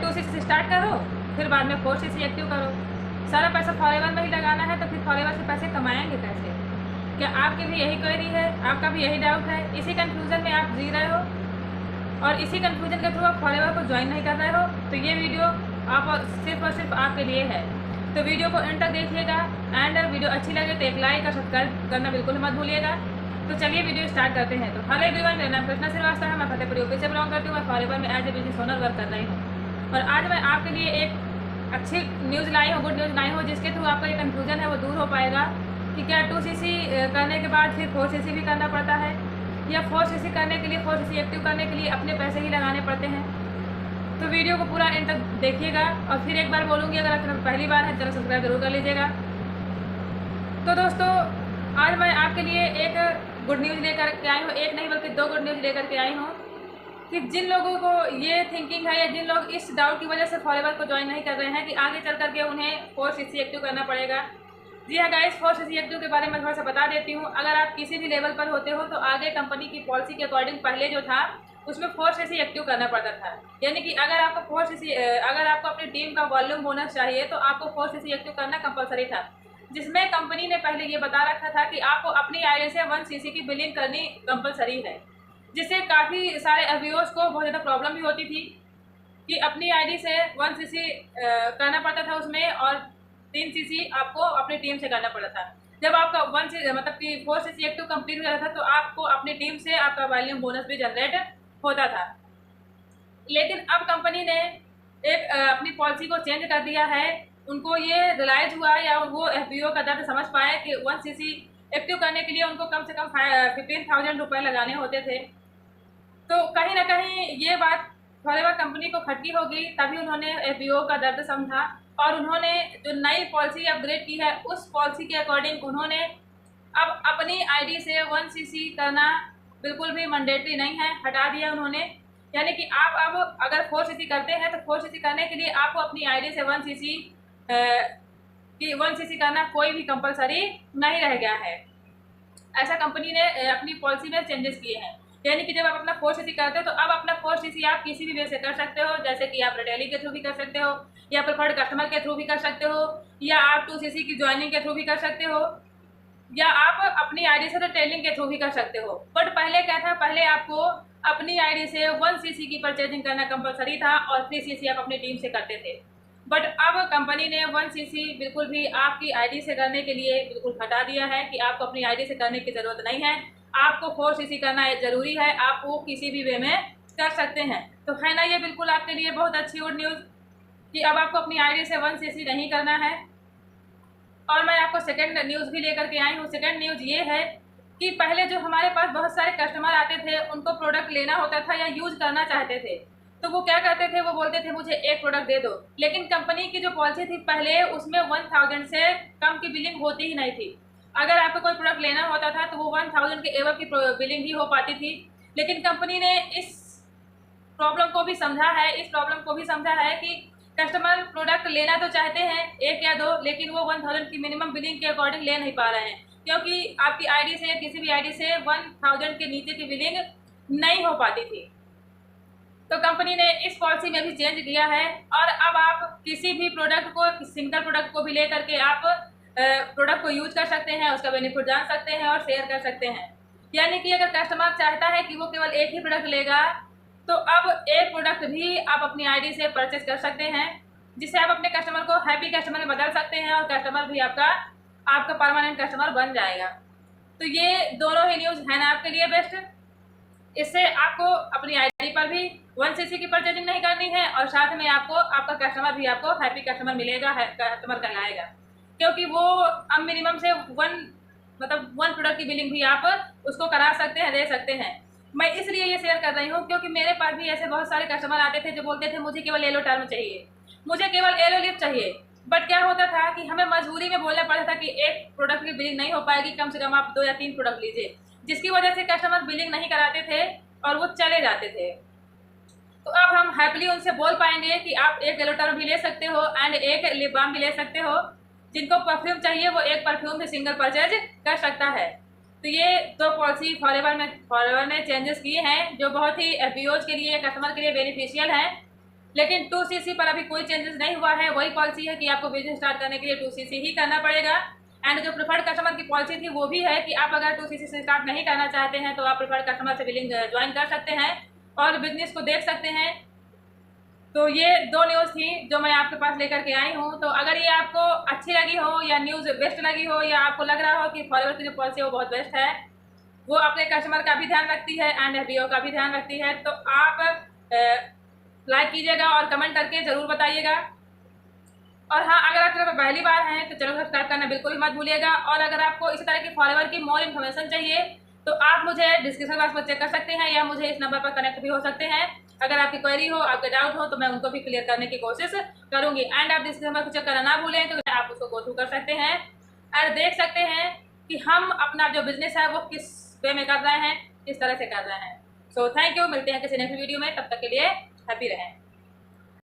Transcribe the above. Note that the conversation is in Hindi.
2 स्टार्ट करो, फिर बाद में 4cc एक्टिव करो। सारा पैसा फॉरएवर में ही लगाना है, तो फिर फॉरएवर से पैसे कमाएंगे कैसे? क्या आपकी भी यही क्वेरी है? आपका भी यही डाउट है? इसी कन्फ्यूज़न में आप जी रहे हो और इसी कन्फ्यूजन के थ्रू आप फॉरएवर को ज्वाइन नहीं कर रहे हो, तो ये वीडियो आप सिर्फ और सिर्फ आपके लिए है। तो वीडियो को एंड तक देखिएगा एंड वीडियो अच्छी लगे तो एक लाइक और सब्सक्राइब करना बिल्कुल मत भूलिएगा। तो चलिए वीडियो स्टार्ट करते हैं। तो हेलो एवरीवन, मेरा नाम कृष्णा श्रीवास्तव है, मैं फतेहपुर यूपी से बिलोंग करती हूँ। मैं फॉरएवर में as a business owner work कर रही हूँ और आज मैं आपके लिए एक अच्छी न्यूज़ लाई हूँ, गुड न्यूज़ लाई हूँ, जिसके थ्रू आपका ये कन्फ्यूजन है वो दूर हो पाएगा कि क्या 2cc करने के बाद फिर 4cc भी करना पड़ता है या 4cc करने के लिए 4cc एक्टिव करने के लिए अपने पैसे ही लगाने पड़ते हैं। तो वीडियो को पूरा एंड तक देखिएगा और फिर एक बार बोलूँगी, अगर आप पहली बार है चैनल सब्सक्राइब जरूर कर लीजिएगा। तो दोस्तों, आज मैं आपके लिए एक गुड न्यूज़ लेकर के आई हूँ, एक नहीं बल्कि 2 गुड न्यूज़ लेकर के आई हूँ कि जिन लोगों को ये थिंकिंग है या जिन लोग इस डाउट की वजह से फॉरएवर को ज्वाइन नहीं कर रहे हैं कि आगे चल करके उन्हें 4cc एक्टिव करना पड़ेगा। जी हाँ गाइस, 4cc एक्टिव के बारे में थोड़ा सा बता देती हूँ। अगर आप किसी भी लेवल पर होते हो तो आगे कंपनी की पॉलिसी के अकॉर्डिंग पहले जो था उसमें 4cc एक्टिव करना पड़ता था। यानी कि अगर आपको अपनी टीम का वॉल्यूम बोनस चाहिए तो आपको 4cc एक्टिव करना कंपलसरी था, जिसमें कंपनी ने पहले ये बता रखा था कि आपको अपनी आईडी से 1cc की बिलिंग करनी कंपलसरी है, जिससे काफ़ी सारे एफबीओज को बहुत ज़्यादा प्रॉब्लम भी होती थी कि अपनी आईडी से 1cc करना पड़ता था उसमें और 3cc आपको अपनी टीम से करना पड़ा था। जब आपका 1cc मतलब कि 4cc एक्टिव कंप्लीट हो जाता था तो आपको अपनी टीम से आपका वॉल्यूम बोनस भी जनरेट होता था। लेकिन अब कंपनी ने एक अपनी पॉलिसी को चेंज कर दिया है। उनको ये रियलाइज हुआ या वो एफबीओ का दर्द समझ पाए कि 1cc एक्टिव करने के लिए उनको कम से कम 15,000 रुपये लगाने होते थे। तो कहीं ना कहीं ये बात फॉरएवर कंपनी को खटकी हो गई, तभी उन्होंने एफबीओ का दर्द समझा और उन्होंने जो नई पॉलिसी अपग्रेड की है उस पॉलिसी के अकॉर्डिंग उन्होंने अब अपनी आईडी से 1cc करना बिल्कुल भी मैंडेटरी नहीं है, हटा दिया उन्होंने। यानी कि आप अब अगर 4cc करते हैं तो 4cc करने के लिए आपको अपनी आईडी से 1cc करना कोई भी कंपलसरी नहीं रह गया है। ऐसा कंपनी ने अपनी पॉलिसी में चेंजेस किए हैं। यानी कि जब आप अपना 4cc करते हो तो अब अपना 4cc आप किसी भी वे से कर सकते हो, जैसे कि आप रिटेलिंग के थ्रू भी कर सकते हो या प्रेफर्ड कस्टमर के थ्रू भी कर सकते हो या आप 2cc की ज्वाइनिंग के थ्रू भी कर सकते हो या आप अपनी आईडी से रिटेलिंग के थ्रू भी कर सकते हो। बट पहले क्या था, पहले आपको अपनी आईडी से 1cc की परचेजिंग करना कंपलसरी था और 3cc आप अपनी टीम से करते थे। बट अब कंपनी ने 1cc बिल्कुल भी आपकी आईडी से करने के लिए बिल्कुल हटा दिया है कि आपको अपनी आईडी से करने की ज़रूरत नहीं है, आपको 4cc करना ज़रूरी है, आप वो किसी भी वे में कर सकते हैं। तो है ना, ये बिल्कुल आपके लिए बहुत अच्छी गुड न्यूज़ कि अब आपको अपनी आईडी से 1cc नहीं करना है। और मैं आपको सेकंड न्यूज़ भी लेकर के आई हूँ। सेकंड न्यूज़ ये है कि पहले जो हमारे पास बहुत सारे कस्टमर आते थे, उनको प्रोडक्ट लेना होता था या यूज़ करना चाहते थे, तो वो क्या करते थे, वो बोलते थे मुझे एक प्रोडक्ट दे दो। लेकिन कंपनी की जो पॉलिसी थी पहले, उसमें 1000 से कम की बिलिंग होती ही नहीं थी। अगर आपको कोई प्रोडक्ट लेना होता था तो वो 1000 के एवं की बिलिंग ही हो पाती थी। लेकिन कंपनी ने इस प्रॉब्लम को भी समझा है कि कस्टमर प्रोडक्ट लेना तो चाहते हैं 1 या 2, लेकिन वो 1000 की मिनिमम बिलिंग के अकॉर्डिंग ले नहीं पा रहे हैं, क्योंकि आपकी आईडी से किसी भी आईडी से 1000 के नीचे की बिलिंग नहीं हो पाती थी। तो कंपनी ने इस पॉलिसी में भी चेंज किया है और अब आप किसी भी प्रोडक्ट को, सिंगल प्रोडक्ट को भी ले करके आप प्रोडक्ट को यूज कर सकते हैं, उसका बेनिफिट जान सकते हैं और शेयर कर सकते हैं। यानी कि अगर कस्टमर चाहता है कि वो केवल एक ही प्रोडक्ट लेगा तो अब एक प्रोडक्ट भी आप अपनी आईडी से परचेज कर सकते हैं, जिससे आप अपने कस्टमर को हैप्पी कस्टमर में बदल सकते हैं और कस्टमर भी आपका परमानेंट कस्टमर बन जाएगा। तो ये दोनों ही न्यूज़ है ना आपके लिए बेस्ट। इससे आपको अपनी आईडी पर भी 1cc की परचेजिंग नहीं करनी है और साथ में आपका कस्टमर भी आपको हैप्पी कस्टमर मिलेगा, कस्टमर कहलाएगा, क्योंकि वो अब मिनिमम से 1 प्रोडक्ट की बिलिंग भी आप उसको करा सकते हैं, दे सकते हैं। मैं इसलिए ये शेयर कर रही हूँ क्योंकि मेरे पास भी ऐसे बहुत सारे कस्टमर आते थे जो बोलते थे मुझे केवल येलो टर्म चाहिए, मुझे केवल येलो लिप चाहिए। बट क्या होता था कि हमें मजबूरी में बोलना पड़ता था कि एक प्रोडक्ट की बिलिंग नहीं हो पाएगी, कम से कम आप 2 या 3 प्रोडक्ट लीजिए, जिसकी वजह से कस्टमर बिलिंग नहीं कराते थे और वो चले जाते थे। तो अब हम हैप्पीली उनसे बोल पाएंगे कि आप एक येलो टर्म भी ले सकते हो एंड एक लिप बाम भी ले सकते हो। जिनको परफ्यूम चाहिए वो एक परफ्यूम भी सिंगल परचेज कर सकता है। तो ये 2 पॉलिसी फॉरएवर ने चेंजेस किए हैं जो बहुत ही एफबीओज के लिए, कस्टमर के लिए बेनिफिशियल हैं। लेकिन 2cc पर अभी कोई चेंजेस नहीं हुआ है। वही पॉलिसी है कि आपको बिजनेस स्टार्ट करने के लिए 2cc ही करना पड़ेगा। एंड जो प्रिफर्ड कस्टमर की पॉलिसी थी वो भी है कि आप अगर 2cc से स्टार्ट नहीं करना चाहते हैं तो आप प्रिफर्ड कस्टमर से बिलिंग ज्वाइन कर सकते हैं और बिजनेस को देख सकते हैं। तो ये 2 न्यूज़ थी जो मैं आपके पास लेकर के आई हूँ। तो अगर ये आपको अच्छी लगी हो या न्यूज़ बेस्ट लगी हो या आपको लग रहा हो कि फॉरएवर की जो पॉलिसी है वो बहुत बेस्ट है, वो अपने कस्टमर का भी ध्यान रखती है एंड एफबीओ का भी ध्यान रखती है, तो आप लाइक कीजिएगा और कमेंट करके ज़रूर बताइएगा। और हाँ, अगर आप चैनल पर पहली बार हैं तो चैनल को सब्सक्राइब करना बिल्कुल भी मत भूलिएगा। और अगर आपको इसी तरह की फॉरएवर की मोर इन्फॉर्मेशन चाहिए तो आप मुझे डिस्क्रिप्शन बॉक्स में चेक कर सकते हैं या मुझे इस नंबर पर कनेक्ट भी हो सकते हैं। अगर आपकी क्वेरी हो, आपके डाउट हो तो मैं उनको भी क्लियर करने की कोशिश करूंगी। एंड आप डिस्क्रिप्शन बॉक्स को चेक करना ना भूलें क्योंकि आप उसको गो थ्रू कर सकते हैं और देख सकते हैं कि हम अपना जो बिजनेस है वो किस वे में कर रहे हैं, किस तरह से कर रहे हैं। सो थैंक यू, मिलते हैं किसी नेक्स्ट वीडियो में, तब तक के लिए हैप्पी रहें।